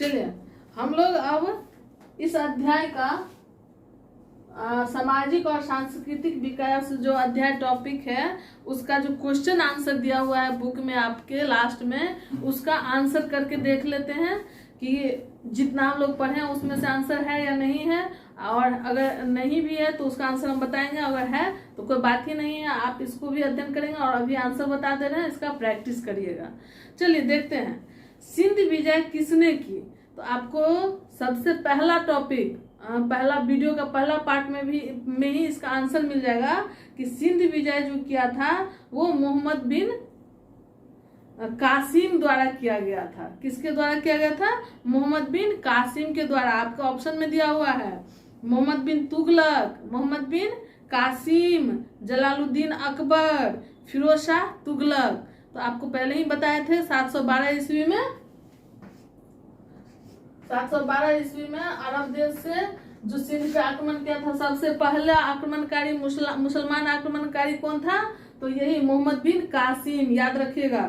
चलिए हम लोग अब इस अध्याय का सामाजिक और सांस्कृतिक विकास जो अध्याय टॉपिक है उसका जो क्वेश्चन आंसर दिया हुआ है बुक में आपके लास्ट में, उसका आंसर करके देख लेते हैं कि जितना हम लोग पढ़े उसमें से आंसर है या नहीं है। और अगर नहीं भी है तो उसका आंसर हम बताएंगे, अगर है तो कोई बात ही नहीं है, आप इसको भी अध्ययन करेंगे और अभी आंसर बता दे रहे हैं, इसका प्रैक्टिस करिएगा। चलिए देखते हैं, सिंध विजय किसने की। तो आपको सबसे पहला टॉपिक, पहला वीडियो का पहला पार्ट में ही इसका आंसर मिल जाएगा कि सिंध विजय जो किया था वो मोहम्मद बिन कासिम द्वारा किया गया था। किसके द्वारा किया गया था? मोहम्मद बिन कासिम के द्वारा। आपका ऑप्शन में दिया हुआ है मोहम्मद बिन तुगलक, मोहम्मद बिन कासिम, जलालुद्दीन अकबर, फिरोज शाह तुगलक। तो आपको पहले ही बताए थे 712 ईस्वी में, 712 ईस्वी में अरब देश से जो सिंध पे आक्रमण किया था, सबसे पहला आक्रमणकारी मुसलमान आक्रमणकारी कौन था? तो यही मोहम्मद बिन कासिम, याद रखिएगा।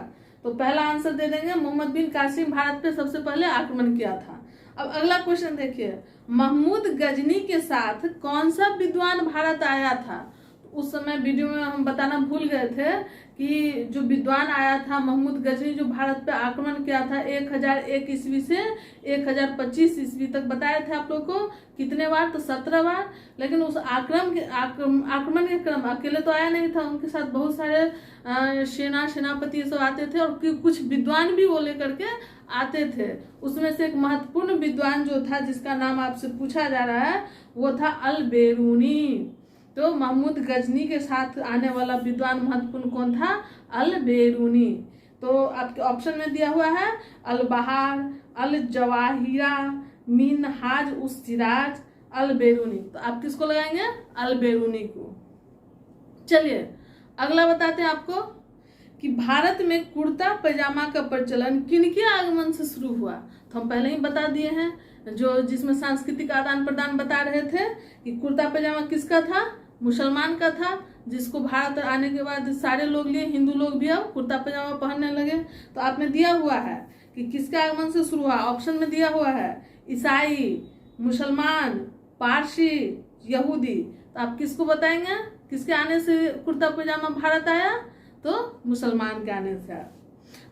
तो पहला आंसर दे देंगे, मोहम्मद बिन कासिम भारत पे सबसे पहले आक्रमण किया था। अब अगला क्वेश्चन देखिए, महमूद गजनी के साथ कौन सा विद्वान भारत आया था? उस समय वीडियो में हम बताना भूल गए थे कि जो विद्वान आया था महमूद गजनी, जो भारत पे आक्रमण किया था 1001 ईस्वी से 1025 ईस्वी तक, बताए थे आप लोग को कितने बार? तो 17 बार। लेकिन उस आक्रमण के क्रम अकेले तो आया नहीं था, उनके साथ बहुत सारे सेनापति सब आते थे और कुछ विद्वान भी वो लेकर के आते थे। उसमें से एक महत्वपूर्ण विद्वान जो था, जिसका नाम आपसे पूछा जा रहा है, वो था अल बेरूनी। तो महमूद गजनी के साथ आने वाला विद्वान महत्वपूर्ण कौन था? अल बेरूनी। तो आपके ऑप्शन में दिया हुआ है अल बहार, अल जवाहिरा, मिनहाज उस सिराज, अल बेरूनी। तो आप किसको लगाएंगे? अल बेरूनी को। चलिए अगला बताते हैं आपको कि भारत में कुर्ता पैजामा का प्रचलन किनके आगमन से शुरू हुआ। तो हम पहले ही बता दिए हैं, जो जिसमें सांस्कृतिक आदान प्रदान बता रहे थे कि कुर्ता पैजामा किसका था? मुसलमान का था, जिसको भारत आने के बाद सारे लोग लिए, हिंदू लोग भी अब कुर्ता पैजामा पहनने लगे। तो आपने दिया हुआ है कि किसके आगमन से शुरू हुआ। ऑप्शन में दिया हुआ है ईसाई, मुसलमान, पारसी, यहूदी। तो आप किसको बताएंगे? किसके आने से कुर्ता पैजामा भारत आया? तो मुसलमान के आने से आया।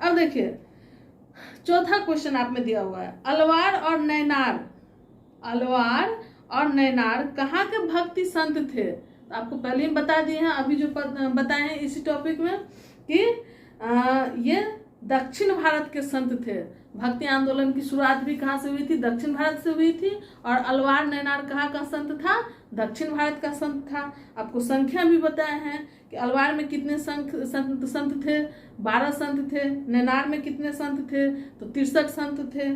अब देखिए चौथा क्वेश्चन आप में दिया हुआ है, अलवार और नैनार, अलवार और नैनार कहाँ के भक्ति संत थे? तो आपको पहले ही बता दिए हैं, अभी जो बताए हैं इसी टॉपिक में कि ये दक्षिण भारत के संत थे। भक्ति आंदोलन की शुरुआत भी कहाँ से हुई थी? दक्षिण भारत से हुई थी। और अलवार नैनार कहाँ का संत था? दक्षिण भारत का संत था। आपको संख्या भी बताए हैं कि अलवार में कितने संत थे? 12 संत थे। नैनार में कितने संत थे? तो 63 संत थे।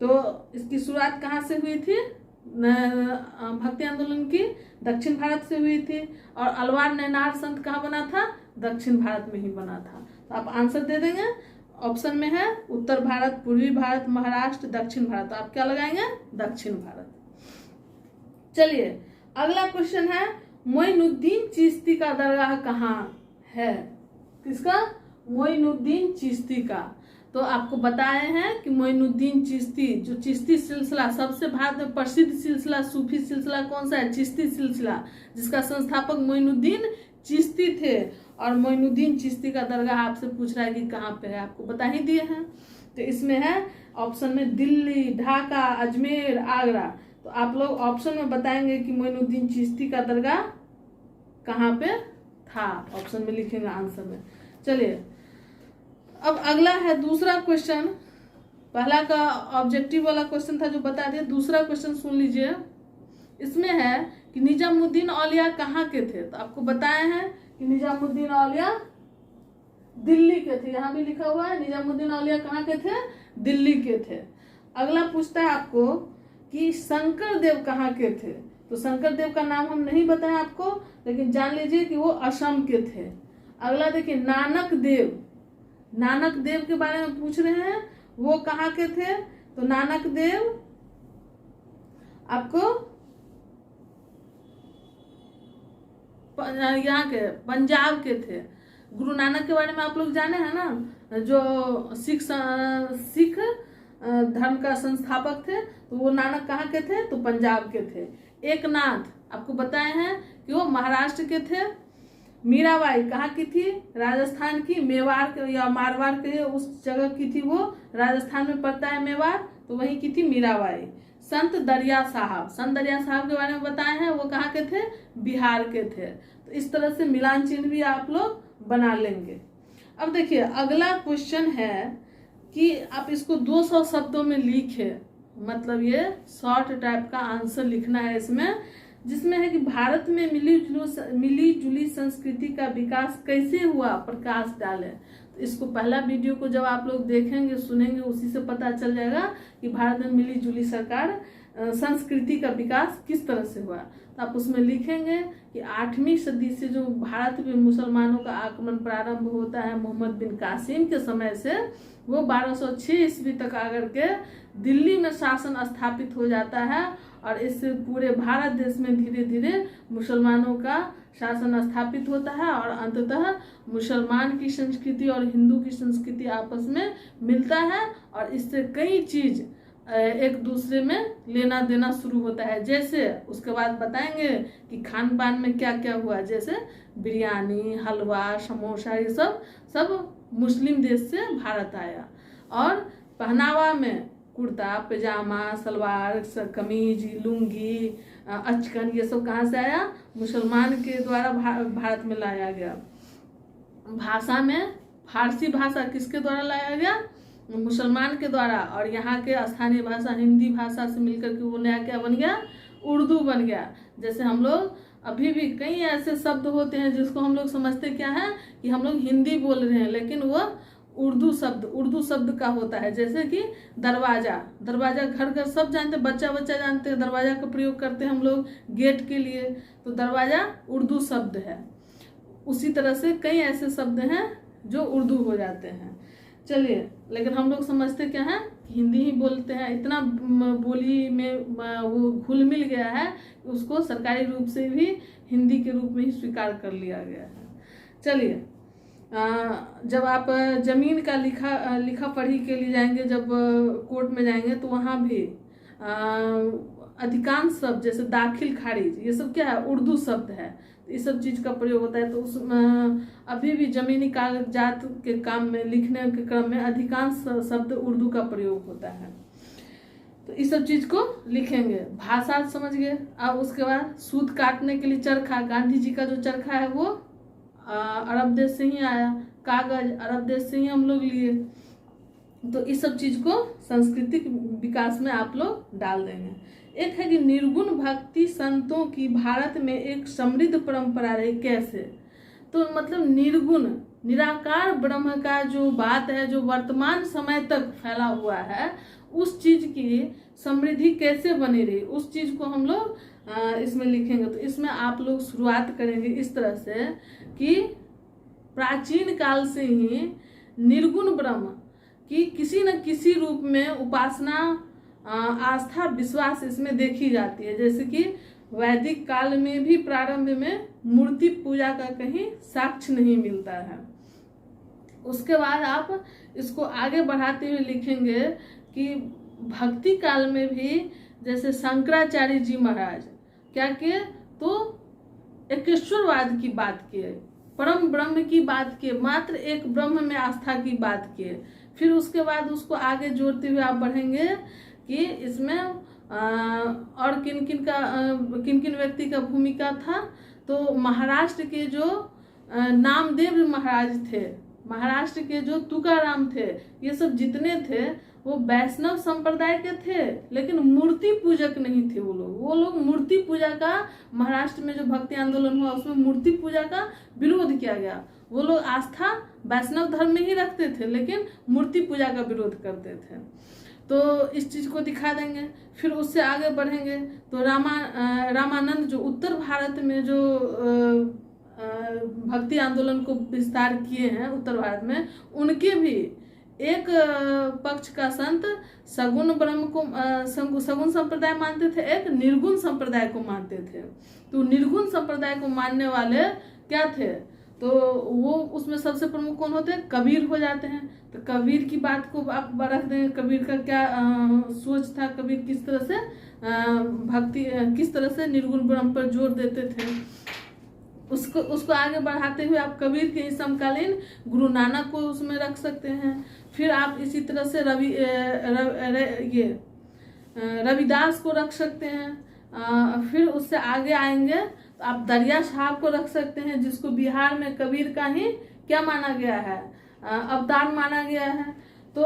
तो इसकी शुरुआत कहाँ से हुई थी? भक्ति आंदोलन की दक्षिण भारत से हुई थी। और अलवार नैनार संत कहाँ बना था? दक्षिण भारत में ही बना था। तो आप आंसर दे देंगे, ऑप्शन में है उत्तर भारत, पूर्वी भारत, महाराष्ट्र, दक्षिण भारत। तो आप क्या लगाएंगे? दक्षिण भारत। चलिए अगला क्वेश्चन है, मोइनुद्दीन चिश्ती का दरगाह कहाँ है? किसका? मोइनुद्दीन चिश्ती का। तो आपको बताए हैं कि मोइनुद्दीन चिश्ती, जो चिश्ती सिलसिला, सबसे भारत में प्रसिद्ध सिलसिला, सूफी सिलसिला कौन सा है? चिश्ती सिलसिला, जिसका संस्थापक मोइनुद्दीन चिश्ती थे। और मोइनुद्दीन चिश्ती का दरगाह आपसे पूछ रहा है कि कहाँ पे है, आपको बता ही दिए हैं। तो इसमें है ऑप्शन में दिल्ली, ढाका, अजमेर, आगरा। तो आप लोग ऑप्शन में बताएंगे कि मोइनुद्दीन चिश्ती का दरगाह कहाँ पे था, ऑप्शन में लिखेंगे आंसर में। चलिए अब अगला है दूसरा क्वेश्चन। पहला का ऑब्जेक्टिव वाला क्वेश्चन था जो बता दिया, दूसरा क्वेश्चन सुन लीजिए। इसमें है कि निजामुद्दीन औलिया कहाँ के थे। तो आपको बताए हैं कि निजामुद्दीन औलिया दिल्ली के थे, यहाँ भी लिखा हुआ है निजामुद्दीन औलिया कहाँ के थे? दिल्ली के थे। अगला पूछता है आपको कि शंकर देव कहाँ के थे। तो शंकर देव का नाम हम नहीं बताए आपको, लेकिन जान लीजिए कि वो असम के थे। अगला देखिए नानक देव, नानक देव के बारे में पूछ रहे हैं, वो कहाँ के थे? तो नानक देव आपको यहाँ के पंजाब के थे। गुरु नानक के बारे में आप लोग जाने हैं ना, जो सिख धर्म का संस्थापक थे। तो वो नानक कहाँ के थे? तो पंजाब के थे। एकनाथ आपको बताए हैं कि वो महाराष्ट्र के थे। मीराबाई कहाँ की थी? राजस्थान की, मेवाड़ के या मारवाड़ के उस जगह की थी, वो राजस्थान में पड़ता है मेवाड़, तो वहीं की थी मीराबाई। संत दरिया साहब के बारे में बताए हैं, वो कहाँ के थे? बिहार के थे। तो इस तरह से मिलान चिन्ह भी आप लोग बना लेंगे। अब देखिए अगला क्वेश्चन है कि आप इसको 200 शब्दों में लिखे, मतलब ये शॉर्ट टाइप का आंसर लिखना है इसमें, जिसमें है कि भारत में मिली जुली संस्कृति का विकास कैसे हुआ, प्रकाश डाले। तो इसको पहला वीडियो को जब आप लोग देखेंगे सुनेंगे उसी से पता चल जाएगा कि भारत में मिली जुली संस्कृति का विकास किस तरह से हुआ। तो आप उसमें लिखेंगे कि 8वीं सदी से जो भारत में मुसलमानों का आक्रमण प्रारंभ होता है मोहम्मद बिन कासिम के समय से, वो 1206 ईस्वी तक आकर के दिल्ली में शासन स्थापित हो जाता है और इससे पूरे भारत देश में धीरे धीरे मुसलमानों का शासन स्थापित होता है और अंततः मुसलमान की संस्कृति और हिंदू की संस्कृति आपस में मिलता है और इससे कई चीज एक दूसरे में लेना देना शुरू होता है। जैसे उसके बाद बताएंगे कि खान पान में क्या क्या हुआ, जैसे बिरयानी, हलवा, समोसा, ये सब मुस्लिम देश से भारत आया। और पहनावा में कुर्ता पजामा, सलवार कमीज, लुंगी, अचकन, ये सब कहाँ से आया? मुसलमान के द्वारा भारत में लाया गया। भाषा में फारसी भाषा किसके द्वारा लाया गया? मुसलमान के द्वारा। और यहाँ के स्थानीय भाषा हिंदी भाषा से मिलकर के वो नया क्या बन गया? उर्दू बन गया। जैसे हम लोग अभी भी कई ऐसे शब्द होते हैं जिसको हम लोग समझते क्या है कि हम लोग हिंदी बोल रहे हैं, लेकिन वो उर्दू शब्द का होता है। जैसे कि दरवाजा घर घर सब जानते, बच्चा जानते हैं, दरवाजा का प्रयोग करते हैं हम लोग गेट के लिए, तो दरवाजा उर्दू शब्द है। उसी तरह से कई ऐसे शब्द हैं जो उर्दू हो जाते हैं। चलिए, लेकिन हम लोग समझते क्या है, हिंदी ही बोलते हैं। इतना बोली में वो घुल मिल गया है, उसको सरकारी रूप से भी हिंदी के रूप में ही स्वीकार कर लिया गया है। चलिए, जब आप जमीन का लिखा पढ़ी के लिए जाएंगे, जब कोर्ट में जाएंगे, तो वहाँ भी अधिकांश शब्द जैसे दाखिल खारिज, ये सब क्या है? उर्दू शब्द है। तो इस सब चीज का प्रयोग होता है। तो उस अभी भी जमीनी कागजात के काम में लिखने के क्रम में अधिकांश शब्द उर्दू का प्रयोग होता है। तो इस सब चीज को लिखेंगे। भाषा समझ गए। अब उसके बाद सूत काटने के लिए चरखा, गांधी जी का जो चरखा है वो अरब देश से ही आया। कागज अरब देश से ही हम लोग लिए। तो इस सब चीज को सांस्कृतिक विकास में आप लोग डाल देंगे। एक है कि निर्गुण भक्ति संतों की भारत में एक समृद्ध परंपरा रही। कैसे? तो मतलब निर्गुण निराकार ब्रह्म का जो बात है, जो वर्तमान समय तक फैला हुआ है, उस चीज की समृद्धि कैसे बनी रही, उस चीज को हम लोग इसमें लिखेंगे। तो इसमें आप लोग शुरुआत करेंगे इस तरह से कि प्राचीन काल से ही निर्गुण ब्रह्म की किसी न किसी रूप में उपासना, आस्था, विश्वास इसमें देखी जाती है। जैसे कि वैदिक काल में भी प्रारंभ में मूर्ति पूजा का कहीं साक्ष्य नहीं मिलता है। उसके बाद आप इसको आगे बढ़ाते हुए लिखेंगे कि भक्ति काल में भी जैसे शंकराचार्य जी महाराज क्या किए, तो एकेश्वरवाद की बात किए, परम ब्रह्म की बात किए, मात्र एक ब्रह्म में आस्था की बात किए। फिर उसके बाद उसको आगे जोड़ते हुए आप बढ़ेंगे कि इसमें और किन किन व्यक्ति का भूमिका था। तो महाराष्ट्र के जो नामदेव महाराज थे, महाराष्ट्र के जो तुकाराम थे, ये सब जितने थे वो वैष्णव संप्रदाय के थे, लेकिन मूर्ति पूजक नहीं थे। वो लोग मूर्ति पूजा का, महाराष्ट्र में जो भक्ति आंदोलन हुआ उसमें मूर्ति पूजा का विरोध किया गया। वो लोग आस्था वैष्णव धर्म में ही रखते थे, लेकिन मूर्ति पूजा का विरोध करते थे। तो इस चीज को दिखा देंगे। फिर उससे आगे बढ़ेंगे तो रामानंद जो उत्तर भारत में जो भक्ति आंदोलन को विस्तार किए हैं उत्तर भारत में, उनके भी एक पक्ष का संत सगुण ब्रह्म को सगुण संप्रदाय मानते थे, एक निर्गुण संप्रदाय को मानते थे। तो निर्गुण संप्रदाय को मानने वाले क्या थे? तो वो उसमें सबसे प्रमुख कौन होते हैं? कबीर हो जाते हैं। तो कबीर की बात को आप रख देंगे, कबीर का क्या सोच था, कबीर किस तरह से भक्ति किस तरह से निर्गुण ब्रह्म पर जोर देते थे, उसको आगे बढ़ाते हुए आप कबीर के समकालीन गुरु नानक को उसमें रख सकते हैं। फिर आप इसी तरह से रविदास को रख सकते हैं। फिर उससे आगे आएंगे तो आप दरिया साहब को रख सकते हैं, जिसको बिहार में कबीर का ही क्या माना गया है? अवतार माना गया है। तो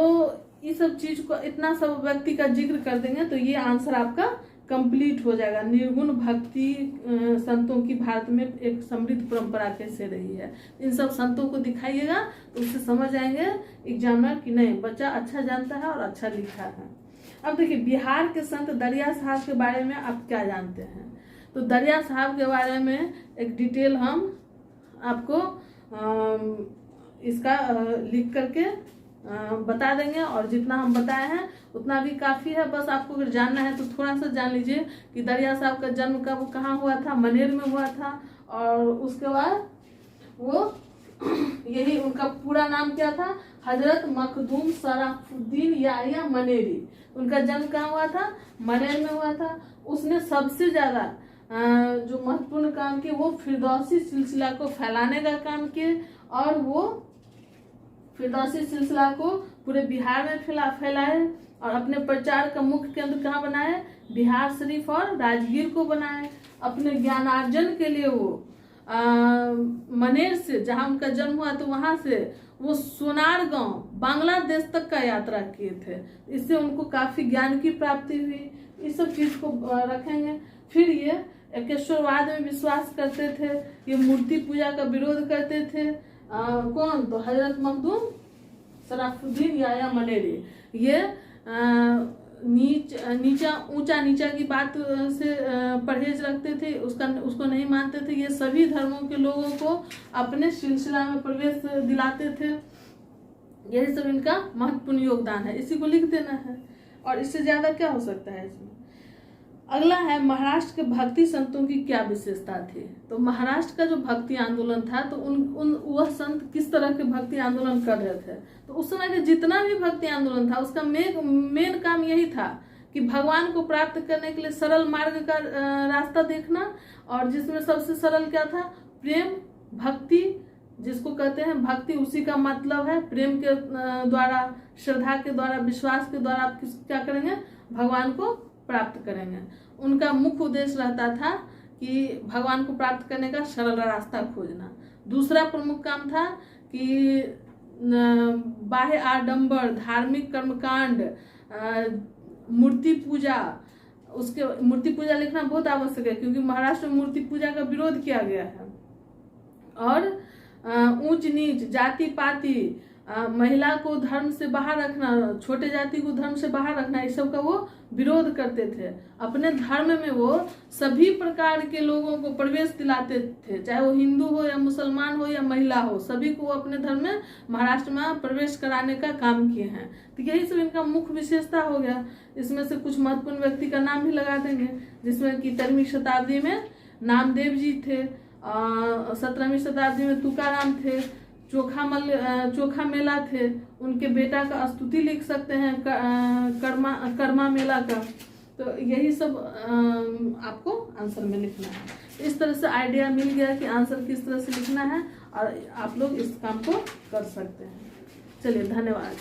ये सब चीज को, इतना सब व्यक्ति का जिक्र कर देंगे तो ये आंसर आपका कंप्लीट हो जाएगा। निर्गुण भक्ति संतों की भारत में एक समृद्ध परंपरा कैसे रही है, इन सब संतों को दिखाइएगा तो उससे समझ आएंगे एग्जामिनर कि नहीं बच्चा अच्छा जानता है और अच्छा लिखा है। अब देखिए बिहार के संत दरिया साहब के बारे में आप क्या जानते हैं? तो दरिया साहब के बारे में एक डिटेल हम आपको इसका लिख करके बता देंगे, और जितना हम बताए हैं उतना भी काफ़ी है। बस आपको अगर जानना है तो थोड़ा सा जान लीजिए कि दरिया साहब का जन्म कब कहाँ हुआ था? मनेर में हुआ था। और उसके बाद वो यही उनका पूरा नाम क्या था? हजरत मखदूम शराफुद्दीन याहिया मनेरी। उनका जन्म कहाँ हुआ था? मनेर में हुआ था। उसने सबसे ज़्यादा जो महत्वपूर्ण काम किए वो फिरदौसी सिलसिला को फैलाने का काम किए, और वो फिरदौसी सिलसिला को पूरे बिहार में फैलाए, और अपने प्रचार का मुख्य केंद्र कहाँ बनाए? बिहार शरीफ और राजगीर को बनाए। अपने ज्ञानार्जन के लिए वो मनेर से, जहाँ उनका जन्म हुआ, तो वहां से वो सोनार गांव बांग्लादेश तक का यात्रा किए थे। इससे उनको काफी ज्ञान की प्राप्ति हुई। इस सब चीज को रखेंगे। फिर ये एकेश्वरवाद में विश्वास करते थे, ये मूर्ति पूजा का विरोध करते थे। कौन? तो हजरत मखदूम शराफुद्दीन याहिया मनेरी। ये ऊंचा नीचा की बात से परहेज रखते थे, उसको नहीं मानते थे। ये सभी धर्मों के लोगों को अपने सिलसिला में प्रवेश दिलाते थे। यही सब इनका महत्वपूर्ण योगदान है। इसी को लिख देना है, और इससे ज्यादा क्या हो सकता है इसमें। अगला है महाराष्ट्र के भक्ति संतों की क्या विशेषता थी। तो महाराष्ट्र का जो भक्ति आंदोलन था, तो वह संत किस तरह के भक्ति आंदोलन कर रहे थे? तो उस समय का जितना भी भक्ति आंदोलन था, उसका मेन काम यही था कि भगवान को प्राप्त करने के लिए सरल मार्ग का रास्ता देखना, और जिसमें सबसे सरल क्या था? प्रेम भक्ति, जिसको कहते हैं भक्ति, उसी का मतलब है प्रेम के द्वारा, श्रद्धा के द्वारा, विश्वास के द्वारा आप क्या करेंगे? भगवान को प्राप्त करेंगे। उनका मुख्य उद्देश्य रहता था कि भगवान को प्राप्त करने का सरल रास्ता खोजना। दूसरा प्रमुख काम था कि बाह्य आडंबर, धार्मिक कर्मकांड, मूर्ति पूजा। उसके मूर्ति पूजा लिखना बहुत आवश्यक है, क्योंकि महाराष्ट्र में मूर्ति पूजा का विरोध किया गया है। और ऊंच नीच, जाति पाति, महिला को धर्म से बाहर रखना, छोटे जाति को धर्म से बाहर रखना, इस सब का वो विरोध करते थे। अपने धर्म में वो सभी प्रकार के लोगों को प्रवेश दिलाते थे, चाहे वो हिंदू हो या मुसलमान हो या महिला हो, सभी को वो अपने धर्म में महाराष्ट्र में प्रवेश कराने का काम किए हैं। तो यही सब इनका मुख्य विशेषता हो गया। इसमें से कुछ महत्वपूर्ण व्यक्ति का नाम भी लगा देंगे, जिसमें कि 13वीं शताब्दी में नामदेव जी थे, 17वीं शताब्दी में तुकाराम थे, चोखा मेला थे, उनके बेटा का स्तुति लिख सकते हैं, कर्मा मेला का। तो यही सब आपको आंसर में लिखना है। इस तरह से आइडिया मिल गया कि आंसर किस तरह से लिखना है, और आप लोग इस काम को कर सकते हैं। चलिए, धन्यवाद।